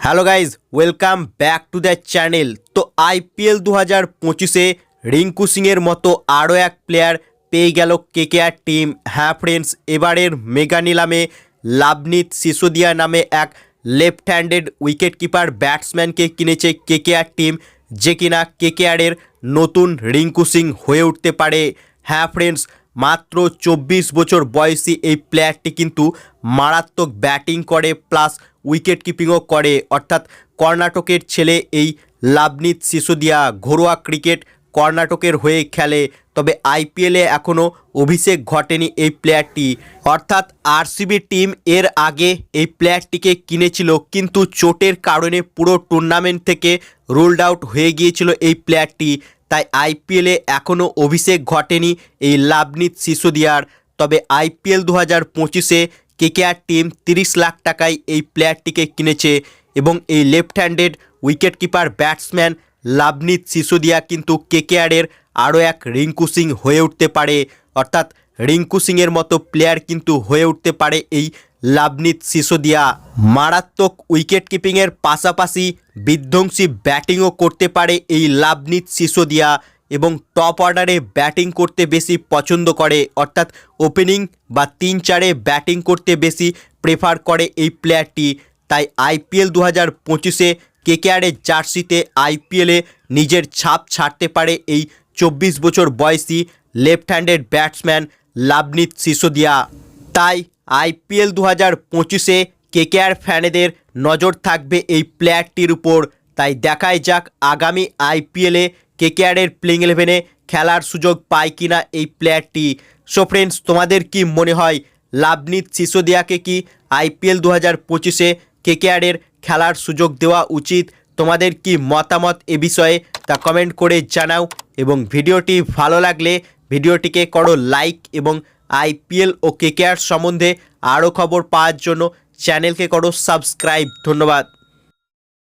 Hello guys, welcome back to the channel. তো IPL 2025-এ Rinku সিংয়ের মতো আরও এক প্লেয়ার পেয়ে গেল কেকেআর টিম। হ্যাঁ ফ্রেন্ডস, এবারের মেগা নিলামে লাভনীত সিসোদিয়া নামে এক লেফট হ্যান্ডেড উইকেট কিপার ব্যাটসম্যানকে কিনেছে কেকেআর টিম, যে কিনা কেকেআরের নতুন রিঙ্কু সিং হয়ে উঠতে পারে। হ্যাঁ ফ্রেন্ডস, মাত্র 24 বছর বয়সী এই প্লেয়ারটি কিন্তু মারাত্মক ব্যাটিং করে প্লাস উইকেট কিপিংও করে, অর্থাৎ কর্ণাটকের ছেলে এই লাভনীত সিসোদিয়া। ঘরোয়া ক্রিকেট কর্ণাটকের হয়ে খেলে, তবে আইপিএলে এখনও অভিষেক ঘটেনি এই প্লেয়ারটি। অর্থাৎ আরসিবি টিম এর আগে এই প্লেয়ারটিকে কিনেছিল, কিন্তু চোটের কারণে পুরো টুর্নামেন্ট থেকে রুলড আউট হয়ে গিয়েছিল এই প্লেয়ারটি। তাই আইপিএলে এখনও অভিষেক ঘটেনি এই লাভনীত সিসোদিয়ার। তবে আইপিএল 2025-এ কেকেআর টিম 30 লাখ টাকায় এই প্লেয়ারটিকে কিনেছে এবং এই left handed wicket keeper batsman Luvnith Sisodia কিন্তু কেকেআরের আরও এক রিঙ্কু সিং হয়ে উঠতে পারে। অর্থাৎ রিঙ্কু সিংয়ের মতো প্লেয়ার কিন্তু হয়ে উঠতে পারে এই লাভনীত সিসোদিয়া। মারাত্মক উইকেট কিপিংয়ের পাশাপাশি বিধ্বংসী ব্যাটিংও করতে পারে এই লাভনীত সিসোদিয়া এবং টপ অর্ডারে ব্যাটিং করতে বেশি পছন্দ করে, অর্থাৎ ওপেনিং বা 3-4-এ ব্যাটিং করতে বেশি প্রেফার করে এই প্লেয়ারটি। তাই আইপিএল 2025-এ কেকেআরের জার্সিতে আইপিএলে নিজের ছাপ ছাড়তে পারে এই 24 বছর বয়সী left handed batsman Luvnith Sisodia. তাই আইপিএল 2025-এ কেকেআর ফ্যানেদের নজর থাকবে এই প্লেয়ারটির উপর। তাই দেখাই যাক আগামী আইপিএলে কেকেআরের প্লেইং 11-এ খেলার সুযোগ পায় কিনা এই প্লেয়ারটি। সো ফ্রেন্ডস, তোমাদের কি মনে হয় লাভনীত সিসোদিয়াকে কি আইপিএল 2025-এ কেকেআরের খেলার সুযোগ দেওয়া উচিত? তোমাদের কি মতামত এ বিষয়ে তা কমেন্ট করে জানাও এবং ভিডিওটি ভালো লাগলে ভিডিওটিকে করো লাইক এবং আইপিএল ও কেকেআর সম্বন্ধে আরও খবর পাওয়ার জন্য চ্যানেলকে করো সাবস্ক্রাইব। ধন্যবাদ।